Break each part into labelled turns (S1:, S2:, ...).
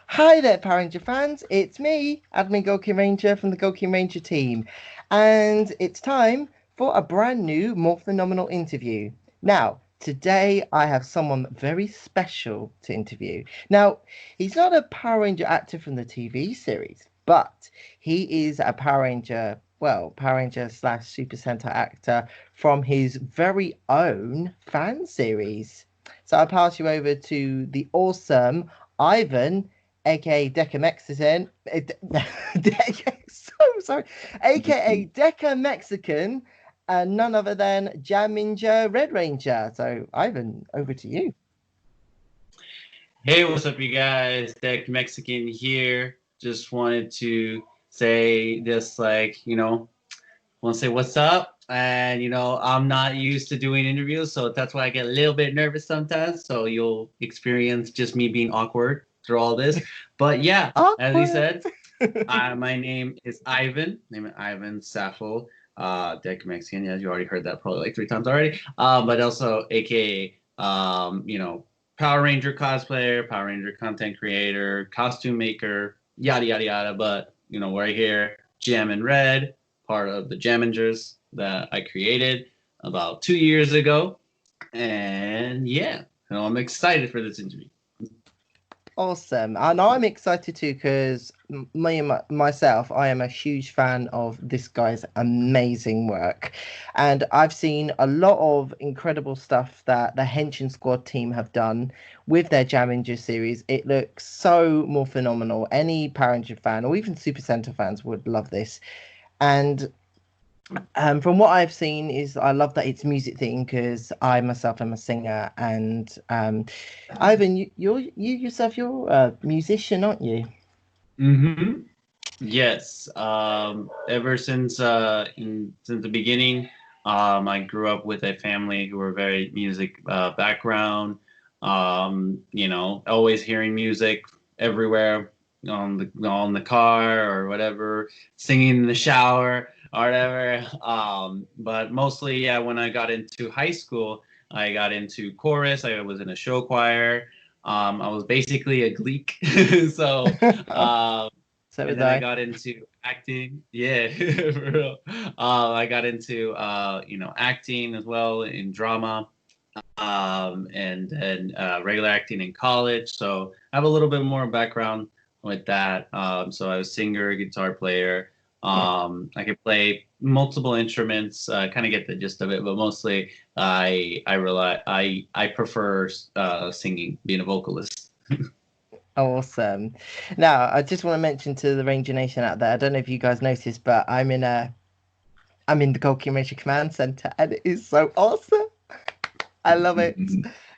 S1: Hi there, Power Ranger fans. It's me, Admin GoldKingRanger from the GoldKingRanger team, and it's time for a brand new Morphinomenal interview. Now, today I have someone very special to interview. Now, he's not a Power Ranger actor from the TV series, but he is a Power Ranger, well, Power Ranger slash Super Sentai actor from his very own fan series. So I'll pass you over to the awesome Ivan, aka Dekamexican. So sorry, aka Dekamexican, and none other than Jamminger Red Ranger. So Ivan, over to you.
S2: Hey, what's up, you guys? Dekamexican here. Just wanted to say this, want to say what's up. And, I'm not used to doing interviews, so that's why I get a little bit nervous sometimes. So you'll experience just me being awkward through all this. But yeah, as he said, my name is Ivan. Name is Ivan Sappho, Dekamexican. Yeah, you already heard that probably like 3 times already. But also, AKA, Power Ranger cosplayer, Power Ranger content creator, costume maker, yada yada yada. But we're here, Jam and Red, part of the Jammingers that I created about 2 years ago, and yeah, I'm excited for this interview.
S1: Awesome. And I'm excited too because myself, I am a huge fan of this guy's amazing work. And I've seen a lot of incredible stuff that the Henshin Squad team have done with their Jamminger series. It looks so more phenomenal. Any Power Ranger fan or even Super Sentai fans would love this. And from what I've seen is I love that it's music theme because I myself am a singer and Ivan, you yourself, you're a musician, aren't you?
S2: Mm-hmm. Yes. Ever since since the beginning, I grew up with a family who were very music background. Always hearing music everywhere on the car or whatever, singing in the shower or whatever. But mostly, yeah, when I got into high school, I got into chorus. I was in a show choir. I was basically a gleek. so
S1: So
S2: and
S1: was
S2: then I
S1: I.
S2: got into acting. Yeah, for real. I got into acting as well in drama, and then regular acting in college. So I have a little bit more background with that. So I was a singer, guitar player. I could play multiple instruments. Kind of get the gist of it, but mostly I prefer singing, being a vocalist.
S1: Awesome. Now, I just want to mention to the Ranger Nation out there, I don't know if you guys noticed, but I'm in the GoldKingRanger Command Center and it is so awesome. I love it.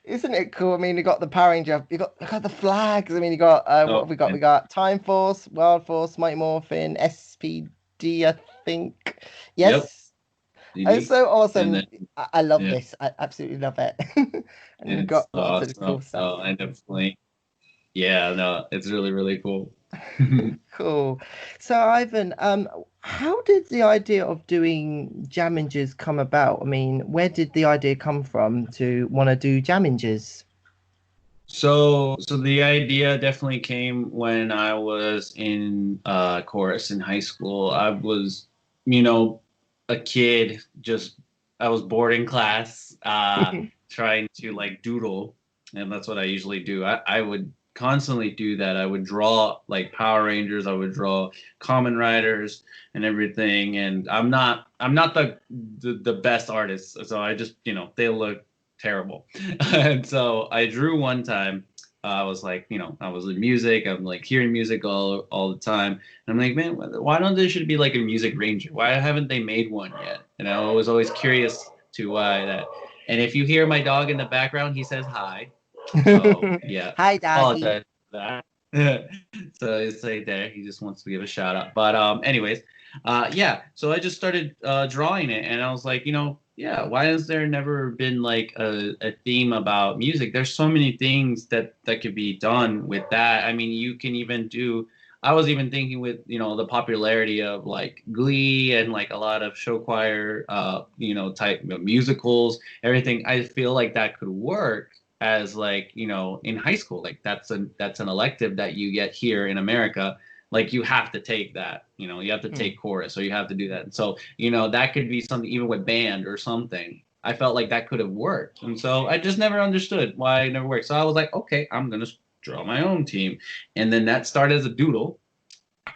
S1: Isn't it cool? I mean, you got the Power Ranger, you got the flags. I mean, you got what have we got?
S2: Yeah.
S1: We got Time Force, Wild Force, Mighty Morphin, SPD, I think. Yes.
S2: Yep.
S1: It's so awesome.
S2: Then,
S1: I love
S2: yeah,
S1: this. I absolutely love it. And we've
S2: it's
S1: got lots of
S2: awesome.
S1: cool stuff.
S2: Oh, I definitely. Yeah, no, it's really, really cool.
S1: Cool. So Ivan, how did the idea of doing Jammingers come about? I mean, where did the idea come from to want to do Jammingers?
S2: So the idea definitely came when I was in chorus in high school. I was, you know, a kid, just I was bored in class, trying to like doodle, and that's what I usually do. I would constantly do that. I would draw like Power Rangers, I would draw Common Riders and everything. And I'm not the best artist, so I just they look terrible. And so I drew one time. I was like, I was in music. I'm like hearing music all the time. And I'm like, man, why don't there should be like a music ranger? Why haven't they made one yet? And I was always curious to why that. And if you hear my dog in the background, he says hi. So yeah,
S1: Hi, doggy.
S2: apologize for that. So it's like there. He just wants to give a shout out. But anyways, yeah. So I just started drawing it, and I was like, yeah, why has there never been like a theme about music? There's so many things that could be done with that. I mean, you can even do. I was even thinking with the popularity of like Glee and like a lot of show choir type musicals, everything. I feel like that could work as like, you know, in high school. Like that's an elective that you get here in America. Like you have to take that, you know, you have to take chorus, so you have to do that. And so, you know, that could be something even with band or something. I felt like that could have worked. And so I just never understood why it never worked. So I was like, okay, I'm going to draw my own team. And then that started as a doodle.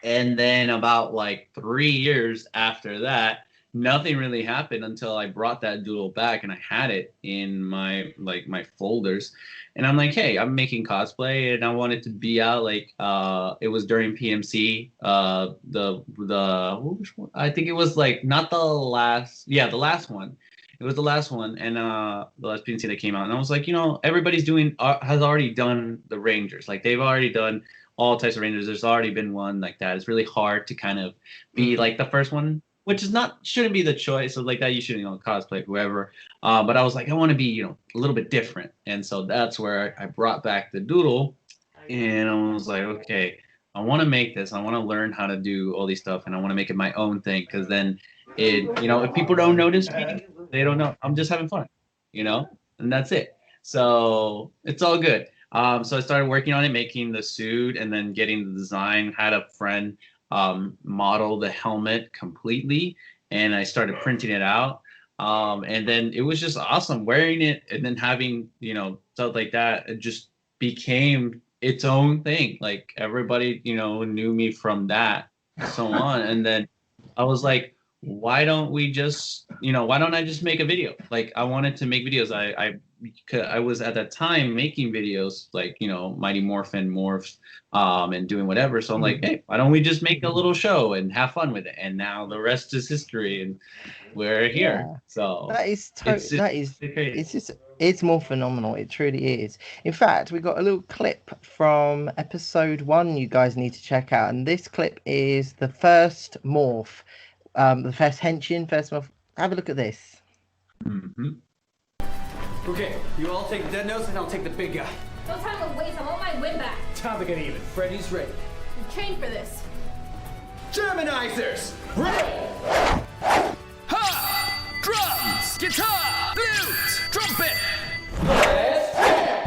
S2: And then about like 3 years after that, nothing really happened until I brought that doodle back and I had it in my my folders. And I'm like, hey, I'm making cosplay and I want it to be out like it was during PMC. I think it was like not the last, yeah, the last one. It was the last one, and the last PMC that came out. And I was like, you know, everybody's doing has already done the Rangers. Like they've already done all types of Rangers. There's already been one like that. It's really hard to kind of be like the first one, which is not, shouldn't be the choice. So like that, you should, you know, cosplay whoever. But I was like, I want to be, you know, a little bit different. And so that's where I brought back the doodle, and I was like, okay, I want to make this. I want to learn how to do all these stuff, and I want to make it my own thing. Because then it, you know, if people don't notice me, they don't know. I'm just having fun, you know, and that's it. So it's all good. So I started working on it, making the suit, and then getting the design. Had a friend model the helmet completely, and I started printing it out. And then it was just awesome wearing it, and then having, you know, stuff like that. It just became its own thing. Like everybody, you know, knew me from that, so on. And then I was like, why don't we just, you know, why don't I just make a video? Like I wanted to make videos. I was at that time making videos like, you know, Mighty Morphin Morphs, and doing whatever. So I'm like, hey, why don't we just make a little show and have fun with it? And now the rest is history, and we're here. Yeah. So
S1: that is it's more phenomenal. It truly is. In fact, we got a little clip from episode 1 you guys need to check out, and this clip is the first morph. The first Henshin, first morph. Have a look at this.
S3: Okay, you all take the dead notes and I'll take the big guy.
S4: No time to waste, I want my win back.
S3: Time to get even. Freddy's ready.
S4: We've trained for this.
S3: Germanizers! Ready! Ha! Drums! Guitar! Flute! Trumpet! Let's jam!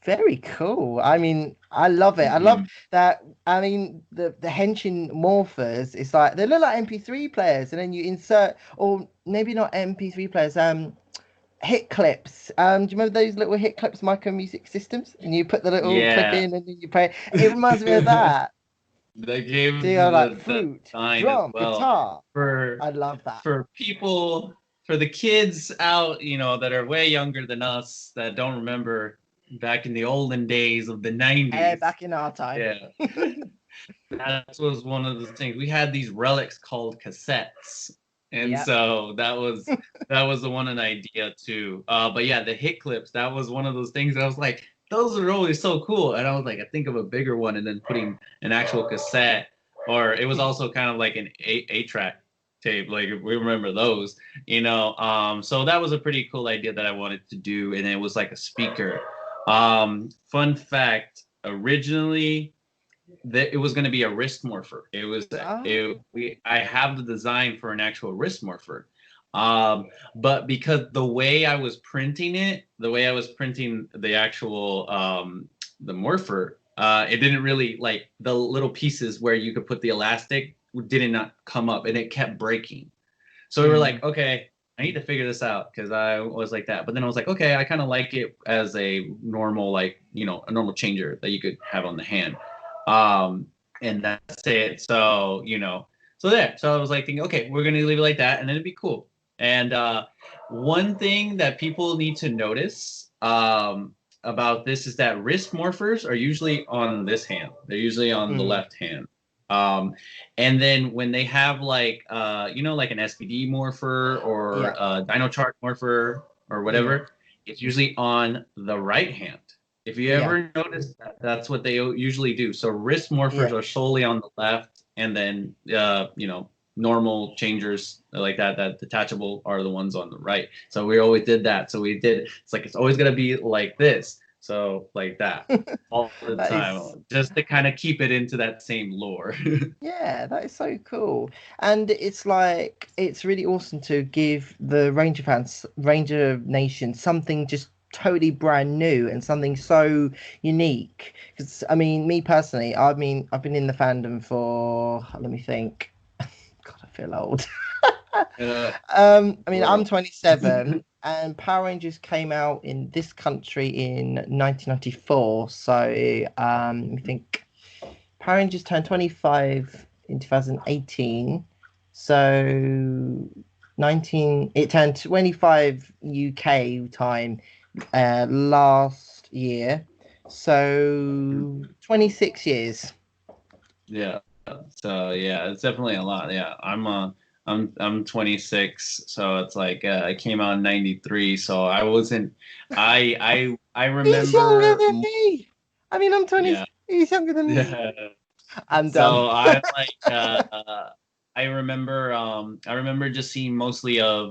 S1: Very cool. I mean, I love it. I love that. I mean, the Henshin morphers, it's like they look like MP3 players, and then you insert, or maybe not MP3 players, hit clips. Do you remember those little hit clips, micro music systems? And you put the little clip in, and then you play. It reminds me of that.
S2: The game,
S1: like flute, drum, guitar. I love that.
S2: For people, for the kids out, you know, that are way younger than us, that don't remember back in the olden days of the 90s.
S1: Yeah, back in our time.
S2: Yeah. That was one of the things. We had these relics called cassettes. And so that was the one an idea too. But yeah, the hit clips, that was one of those things that I was like, those are always so cool. And I was like, I think of a bigger one and then putting an actual cassette, or it was also kind of like an 8-track tape. Like if we remember those, you know. So that was a pretty cool idea that I wanted to do. And it was like a speaker. Fun fact, originally it was going to be a wrist morpher. It was I have the design for an actual wrist morpher. But because the way I was printing the actual the morpher, it didn't really, like, the little pieces where you could put the elastic did not come up, and it kept breaking. So we were like, okay, I need to figure this out, because I was like that. But then I was like, okay, I kind of like it as a normal, like, you know, a normal changer that you could have on the hand. And that's it. So, you know, so I was like thinking, okay, we're going to leave it like that, and then it'd be cool. And one thing that people need to notice about this is that wrist morphers are usually on this hand. They're usually on the left hand. And then when they have like like an SPD morpher or a Dino Chart morpher or whatever, it's usually on the right hand. If you ever notice that, that's what they usually do. So wrist morphers are solely on the left, and then normal changers like that detachable are the ones on the right. So we always did that. So it's like it's always gonna be like this. So like that all the time, just to kind of keep it into that same lore.
S1: Yeah, that is so cool. And it's like, it's really awesome to give the Ranger fans, Ranger Nation, something just totally brand new and something so unique. Because, I mean, me personally, I've been in the fandom for, let me think. God, I feel old. I'm 27, and Power Rangers came out in this country in 1994. So, I think Power Rangers turned 25 in 2018. So, it turned 25 UK time last year. So, 26 years.
S2: Yeah. So yeah, it's definitely a lot. Yeah, I'm 26, so it's like I came out in '93, so I wasn't. I remember.
S1: He's younger than me. I mean, I'm 20.
S2: Yeah.
S1: He's younger than me.
S2: Yeah.
S1: I'm
S2: So
S1: dumb.
S2: I'm like, I remember just seeing mostly of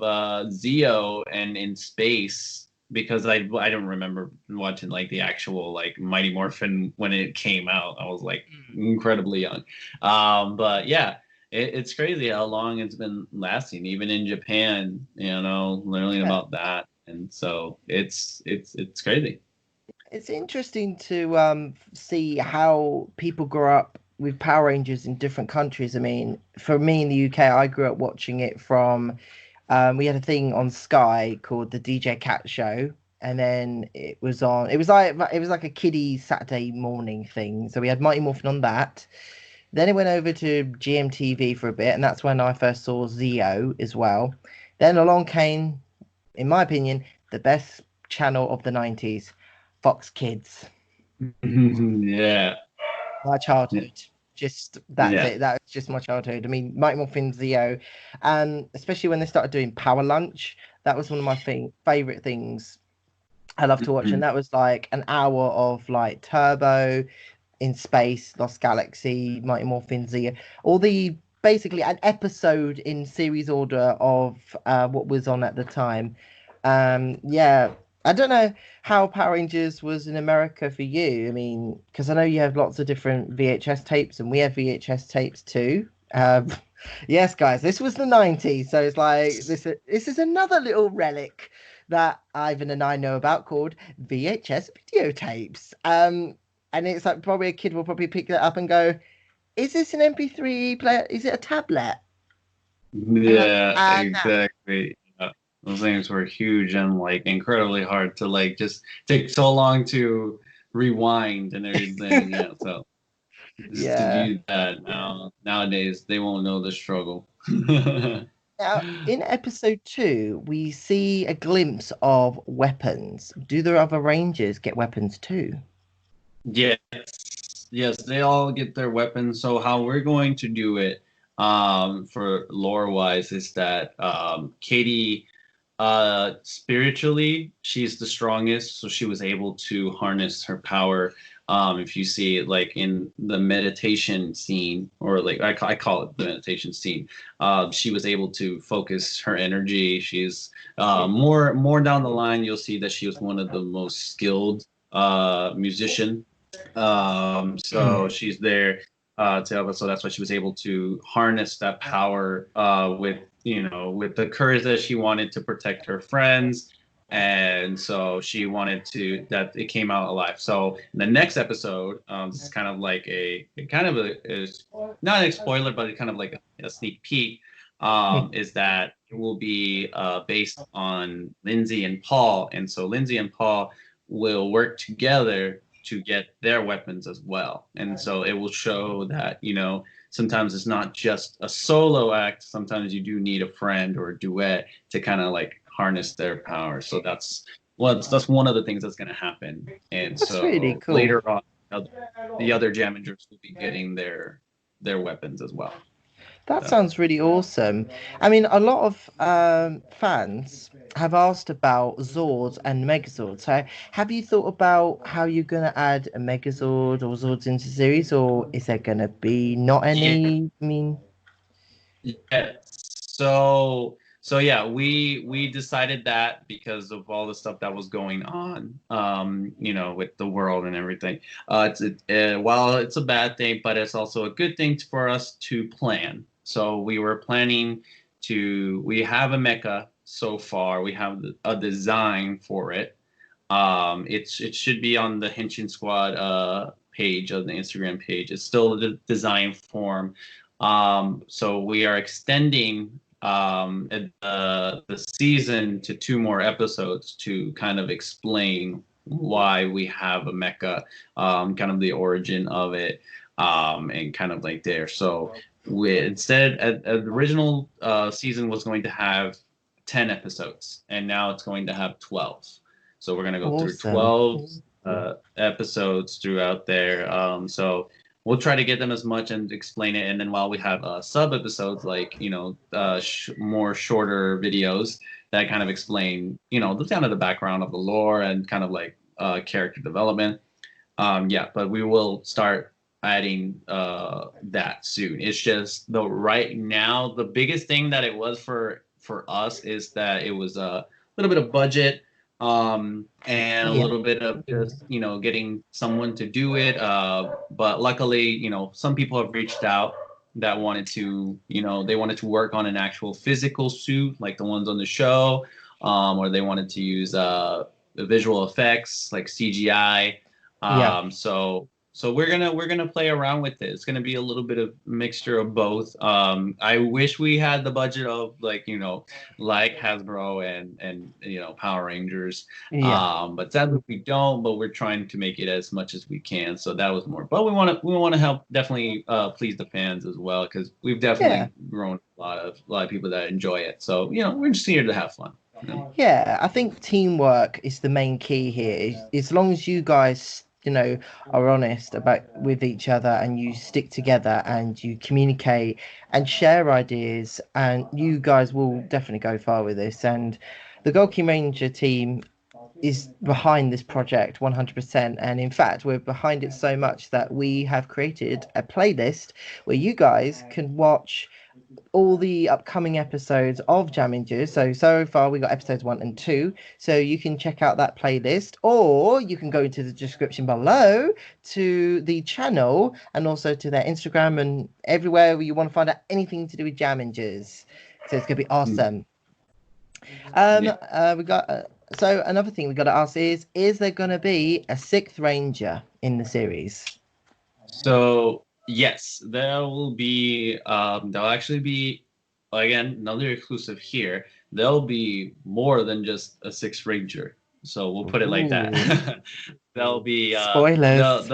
S2: Zeo and in space, because I don't remember watching like the actual like Mighty Morphin when it came out. I was like incredibly young. But yeah, it's crazy how long it's been lasting, even in Japan, learning about that. And so it's crazy.
S1: It's interesting to see how people grow up with Power Rangers in different countries. I mean, for me in the UK, I grew up watching it from. We had a thing on Sky called the DJ Cat Show, and then it was on. It was like a kiddie Saturday morning thing. So we had Mighty Morphin on that. Then it went over to GMTV for a bit, and that's when I first saw Zeo as well. Then along came, in my opinion, the best channel of the 90s, Fox Kids.
S2: Yeah.
S1: My childhood. Just that's it. That was just my childhood. I mean, Mighty Morphin, Zeo, and especially when they started doing Power Lunch, that was one of my favorite things I love to watch. And that was like an hour of like Turbo, In Space, Lost Galaxy, Mighty Morphin, Zeo, all the basically an episode in series order of what was on at the time. I don't know how Power Rangers was in America for you. I mean, because I know you have lots of different VHS tapes, and we had VHS tapes too. Yes, guys, this was the 90s, so it's like this is another little relic that Ivan and I know about called VHS videotapes. And it's like probably a kid will probably pick that up and go, "Is this an MP3 player? Is it a tablet?"
S2: Yeah, exactly. Those things were huge and like incredibly hard to like just take so long to rewind and everything. Yeah, so just to do that nowadays they won't know the struggle.
S1: Now, in episode 2, we see a glimpse of weapons. Do the other Rangers get weapons too?
S2: Yes, they all get their weapons. So how we're going to do it, for lore wise, is that Katie, spiritually she's the strongest, so she was able to harness her power. If you see it like in the meditation scene, or like I call it the meditation scene, she was able to focus her energy. She's more down the line, you'll see that she was one of the most skilled musician. So she's there to help us. So that's why she was able to harness that power with the courage that she wanted to protect her friends, and so she wanted to that it came out alive. So in the next episode, this is kind of like is not a spoiler, but it's kind of like a sneak peek. Is that it will be based on Lindsay and Paul, and so Lindsay and Paul will work together to get their weapons as well. And so it will show that, sometimes it's not just a solo act. Sometimes you do need a friend or a duet to kind of like harness their power. So that's one of the things that's going to happen. And
S1: That's
S2: so
S1: really cool.
S2: later on, the other Jammingers will be getting their their weapons as well.
S1: That sounds really awesome. I mean, a lot of fans have asked about Zords and Megazords. So, have you thought about how you're going to add a Megazord or Zords into the series, or is there going to be not any? I mean,
S2: Yeah. So yeah, we decided that because of all the stuff that was going on, with the world and everything. While it's a bad thing, but it's also a good thing for us to plan. So we were planning we have a mecha so far. We have a design for it. It should be on the Henshin Squad page of the Instagram page. It's still the design form. So we are extending the season to 2 more episodes to kind of explain why we have a mecha, kind of the origin of it, and kind of like there. So the original season was going to have 10 episodes, and now it's going to have 12. So we're going to go through 12 episodes throughout there. So we'll try to get them as much and explain it. And then while we have sub episodes, like, more shorter videos that kind of explain, the kind of the background of the lore and kind of like character development. But we will start adding that soon. It's just right now, the biggest thing that it was for us is that it was a little bit of budget, and a little bit of just getting someone to do it, but luckily some people have reached out that wanted to they wanted to work on an actual physical suit like the ones on the show, or they wanted to use the visual effects like CGI. So we're gonna play around with it. It's gonna be a little bit of mixture of both. I wish we had the budget of like Hasbro and Power Rangers. But sadly we don't. But we're trying to make it as much as we can. So that was more. But we want to help definitely please the fans as well, because we've definitely grown a lot of people that enjoy it. So we're just here to have fun.
S1: Yeah, I think teamwork is the main key here. As long as you guys are honest with each other, and you stick together and you communicate and share ideas, and you guys will definitely go far with this. And the GoldKingRanger team is behind this project 100%, and in fact we're behind it so much that we have created a playlist where you guys can watch all the upcoming episodes of Jammingers. So far we got episodes 1 and 2, so you can check out that playlist, or you can go into the description below to the channel and also to their Instagram and everywhere where you want to find out anything to do with Jammingers. So it's gonna be awesome. We got so another thing we got to ask is there gonna be a 6th Ranger in the series?
S2: So yes, there will be. There'll actually be, again, another exclusive here. There'll be more than just a 6th Ranger. So we'll put it like that. There'll be
S1: spoilers.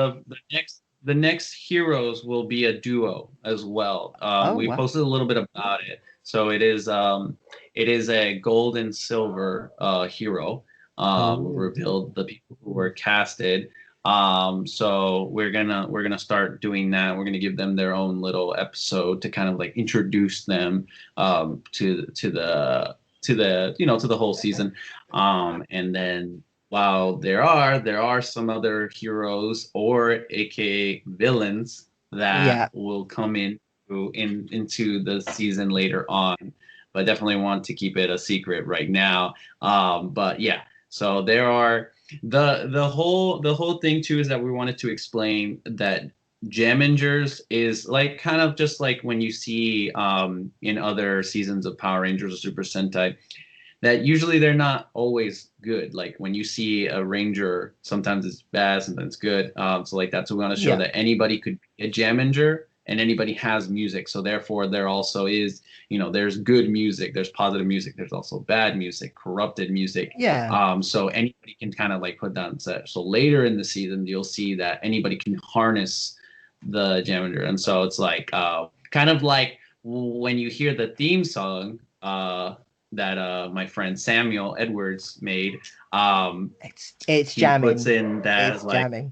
S2: The next heroes will be a duo as well. We posted a little bit about it. So it is a gold and silver hero. Revealed the people who were casted. So we're gonna start doing that. We're gonna give them their own little episode to kind of like introduce them to the whole season. And then while there are some other heroes or aka villains that will come into the season later on, but definitely want to keep it a secret right now. But yeah, so there are. The whole thing too is that we wanted to explain that Jammingers is like kind of just like when you see in other seasons of Power Rangers or Super Sentai, that usually they're not always good. Like when you see a Ranger, sometimes it's bad, sometimes it's good. So like that's what we want to show, that anybody could be a Jamminger and anybody has music. So therefore there also is, there's good music, there's positive music, there's also bad music, corrupted music. So anybody can kind of like put that on set. So later in the season, you'll see that anybody can harness the Jamminger. And so it's like kind of like when you hear the theme song that my friend Samuel Edwards made,
S1: it's jamming.
S2: Puts in that
S1: it's
S2: like
S1: jamming.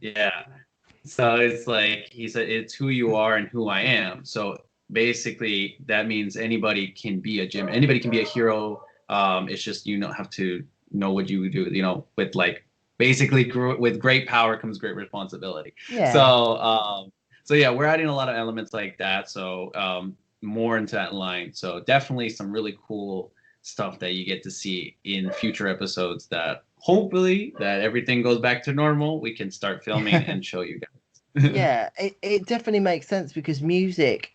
S2: So it's like he said, it's who you are and who I am. So basically, that means anybody can be a gym. Anybody can be a hero. It's just you don't have to know what you do. With like basically with great power comes great responsibility.
S1: Yeah.
S2: So yeah, we're adding a lot of elements like that. So more into that line. So definitely some really cool stuff that you get to see in future episodes that hopefully that everything goes back to normal. We can start filming and show you guys.
S1: Yeah, it definitely makes sense because music,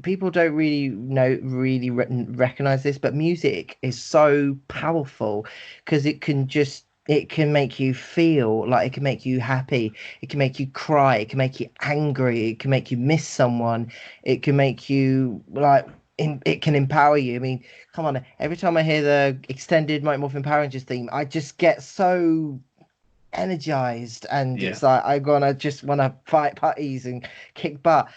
S1: people don't really recognize this, but music is so powerful because it can make you feel like, it can make you happy, it can make you cry, it can make you angry, it can make you miss someone, it can make you like it can empower you. I mean, come on, every time I hear the extended Mighty Morphin Power Rangers theme, I just get so energized, and it's like I just want to fight putties and kick butt.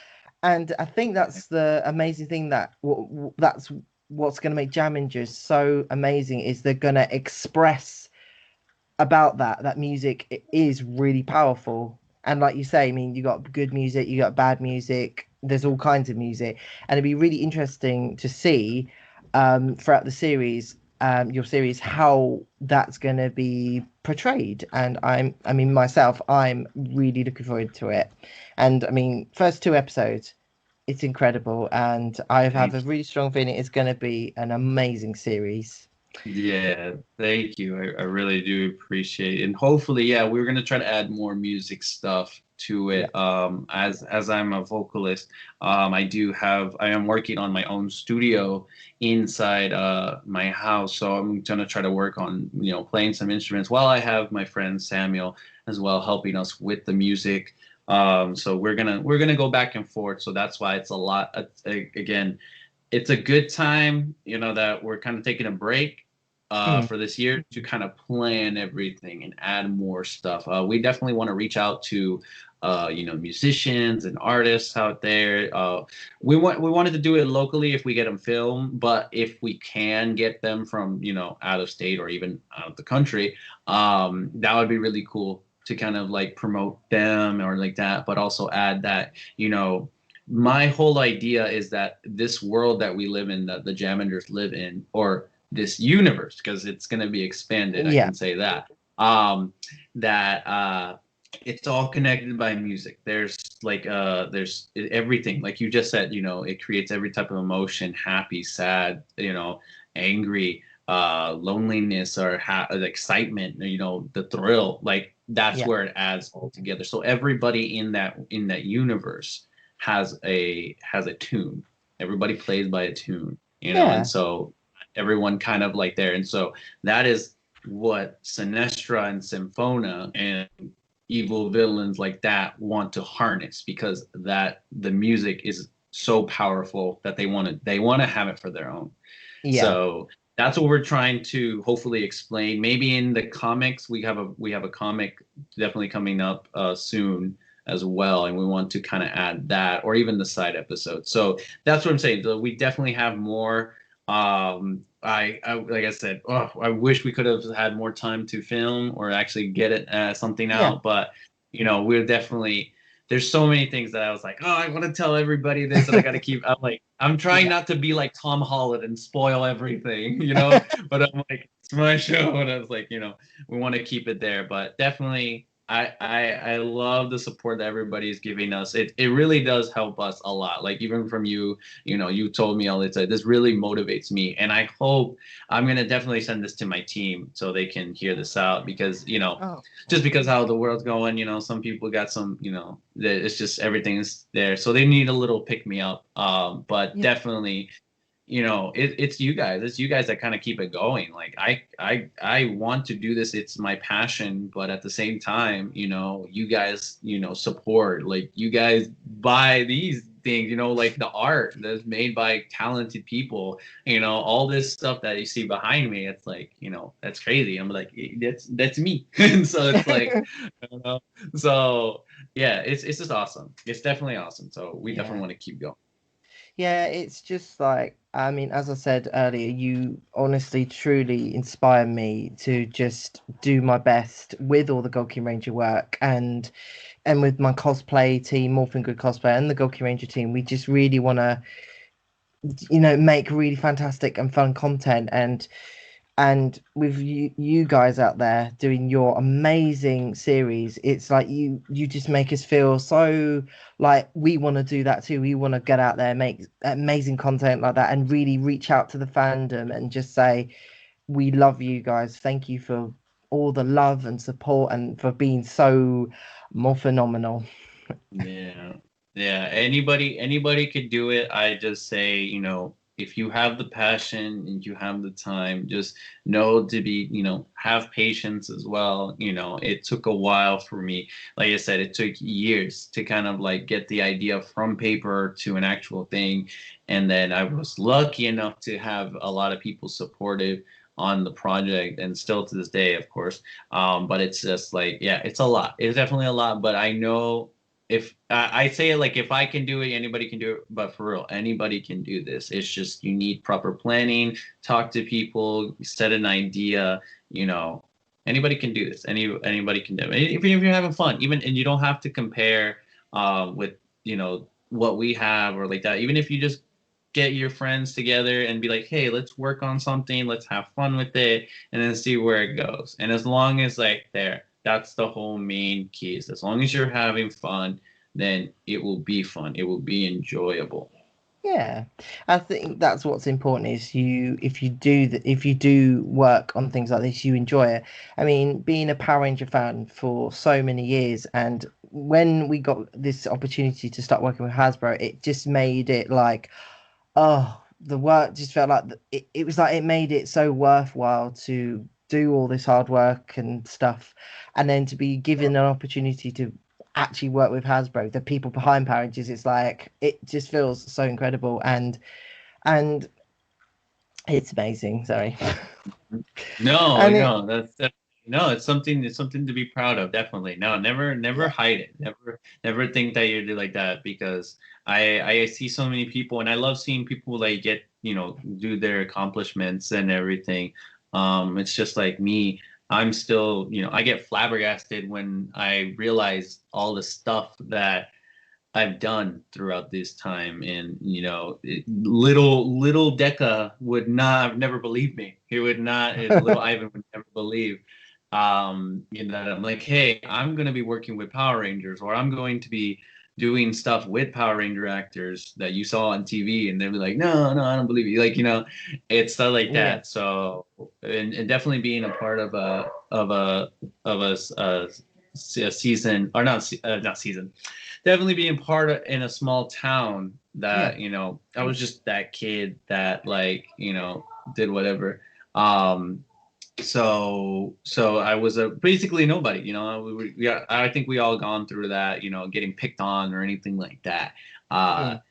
S1: And I think that's the amazing thing, that's what's going to make Jammingers so amazing, is they're going to express about that music is really powerful. And like you say, I mean, you got good music, you got bad music, there's all kinds of music, and it'd be really interesting to see throughout the series, your series, how that's going to be portrayed. And I'm really looking forward to it. And I mean, first 2 episodes, it's incredible, and I have a really strong feeling it's going to be an amazing series.
S2: Yeah, thank you. I really do appreciate it. And hopefully, yeah, we're gonna try to add more music stuff to it. As I'm a vocalist, I am working on my own studio inside my house. So I'm gonna try to work on, playing some instruments while I have my friend Samuel as well helping us with the music. So we're gonna go back and forth. So that's why it's a lot. Again, it's a good time, that we're kind of taking a break for this year to kind of plan everything and add more stuff. We definitely want to reach out to musicians and artists out there. We wanted to do it locally if we get them filmed, but if we can get them from out of state or even out of the country, that would be really cool to kind of like promote them or like that, but also add that my whole idea is that this world that we live in, that the Jammingers live in, or this universe, because it's going to be expanded, I can say that, that it's all connected by music. There's there's everything, like you just said, it creates every type of emotion, happy, sad, angry, loneliness, or excitement, the thrill, like that's where it adds all together. So everybody in that universe has a tune. Everybody plays by a tune, and so everyone kind of like there. And so that is what Sinestra and Symphona and evil villains like that want to harness, because that the music is so powerful that they want to have it for their own. So that's what we're trying to hopefully explain. Maybe in the comics, we have a comic definitely coming up soon as well, and we want to kind of add that, or even the side episodes. So that's what I'm saying. So we definitely have more. I like I said, I wish we could have had more time to film or actually get it something out, but we're definitely, there's so many things that I was like, I want to tell everybody this, and I got to keep. I'm trying not to be like Tom Holland and spoil everything, but I'm like, it's my show, and I was like, we want to keep it there, but definitely. I love the support that everybody's giving us. It really does help us a lot. Like even from you, you told me all the time, this really motivates me. And I hope I'm going to definitely send this to my team so they can hear this out, because, just because how the world's going, some people got some, it's just everything's there. So they need a little pick me up. But definitely, it's you guys. It's you guys that kind of keep it going. Like I want to do this. It's my passion, but at the same time, you guys, support. Like you guys buy these things, like the art that's made by talented people. All this stuff that you see behind me. It's like, that's crazy. I'm like, that's me. And so it's like, I don't know. So yeah, it's just awesome. It's definitely awesome. So we definitely want to keep going.
S1: Yeah, it's just like, I mean, as I said earlier, you honestly, truly inspire me to just do my best with all the GoldKingRanger work and with my cosplay team, Morphin Good Cosplay, and the GoldKingRanger team. We just really want to, make really fantastic and fun content, and with you guys out there doing your amazing series, it's like you just make us feel so like we want to do that too. We want to get out there, make amazing content like that, and really reach out to the fandom and just say we love you guys. Thank you for all the love and support and for being so more phenomenal.
S2: Yeah. Yeah. Anybody could do it. I just say, if you have the passion and you have the time, just know to be, have patience as well. It took a while for me. Like I said, it took years to kind of like get the idea from paper to an actual thing. And then I was lucky enough to have a lot of people supportive on the project, and still to this day, of course. But it's just like, yeah, it's a lot. It's definitely a lot. But I know if I say it like if I can do it, anybody can do it. But for real, anybody can do this. It's just you need proper planning, talk to people, set an idea. Anybody can do this. Anybody can do it. Even if you're having fun, and you don't have to compare with what we have or like that. Even if you just get your friends together and be like, hey, let's work on something, let's have fun with it, and then see where it goes. And as long as that's the whole main key. As long as you're having fun, then it will be fun. It will be enjoyable.
S1: Yeah, I think that's what's important is if you do work on things like this, you enjoy it. I mean, being a Power Ranger fan for so many years, and when we got this opportunity to start working with Hasbro, it just made it like, oh, the work just felt like it was like it made it so worthwhile to do all this hard work and stuff, and then to be given an opportunity to actually work with Hasbro, the people behind Power Rangers, it's like it just feels so incredible, and it's amazing. Sorry.
S2: No,
S1: And it,
S2: no, no. It's something to be proud of. Definitely. No, never hide it. Never think that you're like that, because I see so many people, and I love seeing people like get do their accomplishments and everything. It's just like me. I'm still, I get flabbergasted when I realize all the stuff that I've done throughout this time. And little Deca would not have never believed me. He would not. Little Ivan would never believe. That I'm like, hey, I'm gonna be working with Power Rangers, or I'm going to be doing stuff with Power Ranger actors that you saw on TV, and they'd be like, no, no, I don't believe you. Like, it's stuff like that.
S1: yeah,
S2: So, and definitely being a part of a season, or not season, definitely being part of in a small town that I was just that kid that like did whatever. So I was basically nobody. I think we all gone through that, getting picked on or anything like that. And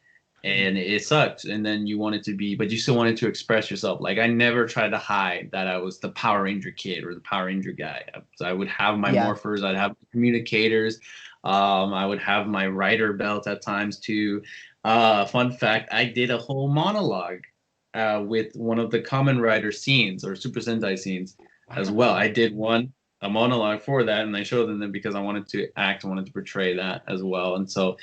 S2: it sucked. And then you wanted to be, but you still wanted to express yourself. Like I never tried to hide that I was the Power Ranger kid or the Power Ranger guy. So I would have my morphers, I'd have communicators, I would have my rider belt at times too. Fun fact, I did a whole monologue with one of the Kamen Rider scenes or Super Sentai scenes as well. I did a monologue for that, and I showed them because I wanted to portray that as well. And so,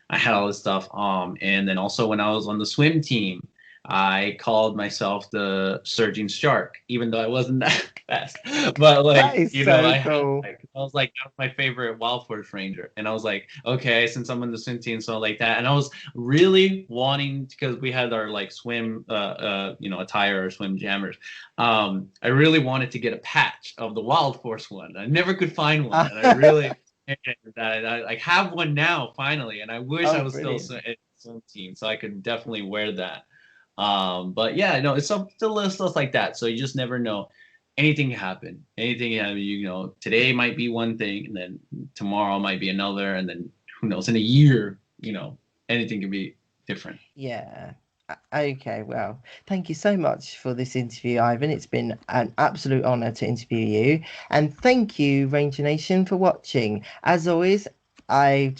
S2: I had all this stuff. And then also when I was on the swim team, I called myself the Surging Shark, even though I wasn't that fast. But like,
S1: that is so cool.
S2: I was like, that was my favorite Wild Force Ranger. And I was like, okay, since I'm on the swim team, so like that. And I was really wanting, because we had our like swim, attire or swim jammers. I really wanted to get a patch of the Wild Force one. I never could find one. And I really I have one now finally, and I wish I was
S1: brilliant.
S2: still in swim team so I could definitely wear that. But yeah, no, it's still little stuff like that. So you just never know. Anything can happen. Anything can happen. Today might be one thing, and then tomorrow might be another, and then who knows? In a year, anything can be different.
S1: Yeah. Okay, well, thank you so much for this interview, Ivan. It's been an absolute honor to interview you. And thank you, Ranger Nation, for watching. As always, I'd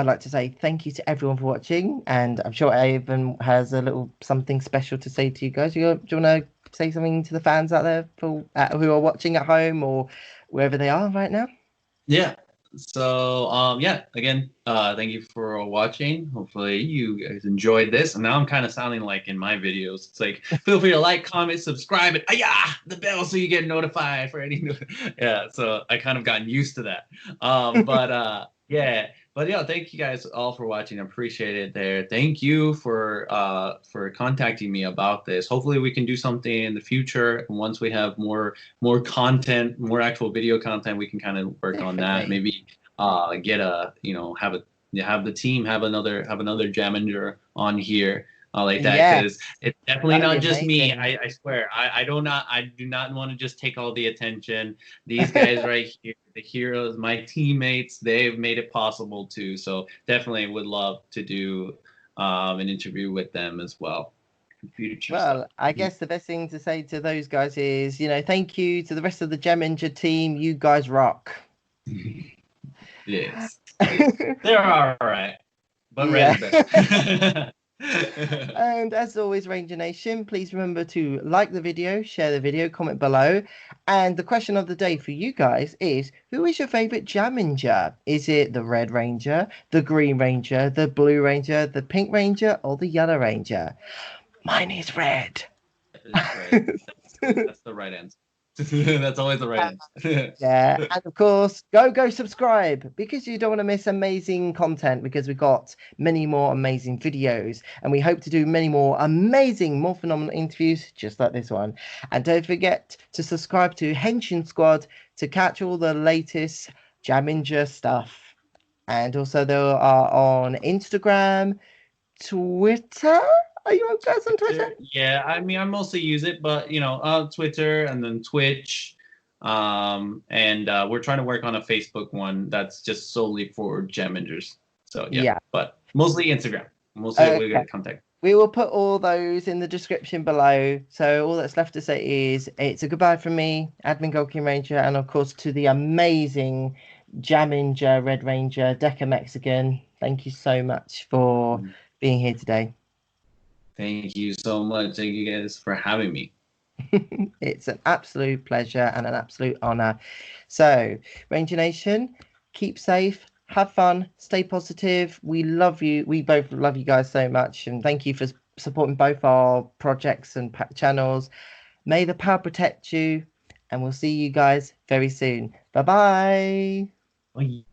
S1: like to say thank you to everyone for watching, and I'm sure Ivan has a little something special to say to you guys. Do you want to say something to the fans out there who are watching at home or wherever they are right now?
S2: Yeah. So again, thank you for watching. Hopefully you guys enjoyed this. And now I'm kind of sounding like in my videos. It's like, feel free to like, comment, subscribe, and the bell so you get notified for any yeah. So I kind of gotten used to that. Thank you guys all for watching. I appreciate it there. Thank you for contacting me about this. Hopefully we can do something in the future. And once we have more content, more actual video content, we can kind of work on that. Maybe get a, have the team have another Jamminger on here. Like that, because it's definitely not just me. I swear, I do not want to just take all the attention. These guys right here, the heroes, my teammates, they've made it possible too. So definitely would love to do an interview with them as well.
S1: Well, I guess the best thing to say to those guys is, thank you to the rest of the Jamminger team. You guys rock.
S2: Yes, they're all right, but Red's best.
S1: And as always, Ranger Nation, please remember to like the video, share the video, comment below. And the question of the day for you guys is, who is your favorite Jamminger? Is it the Red Ranger, the Green Ranger, the Blue Ranger, the Pink Ranger, or the Yellow Ranger? Mine is Red.
S2: That's the right answer. That's always the right answer.
S1: Yeah, and of course, go subscribe, because you don't want to miss amazing content, because we've got many more amazing videos, and we hope to do many more amazing, more phenomenal interviews just like this one. And don't forget to subscribe to Henshin Squad to catch all the latest Jamminger stuff. And also they are on Instagram, Twitter. Are you guys on Twitter?
S2: Yeah, I mean, I mostly use it, but Twitter and then Twitch, and we're trying to work on a Facebook one that's just solely for Jammingers. So yeah, but mostly Instagram. Mostly we get contact.
S1: We will put all those in the description below. So all that's left to say is it's a goodbye from me, Admin GoldKingRanger, and of course to the amazing Jamminger Red Ranger Dekamexican. Thank you so much for being here today.
S2: Thank you so much. Thank you guys for having me.
S1: It's an absolute pleasure and an absolute honor. So, Ranger Nation, keep safe, have fun, stay positive. We love you. We both love you guys so much. And thank you for supporting both our projects and channels. May the power protect you. And we'll see you guys very soon. Bye-bye.
S2: Bye.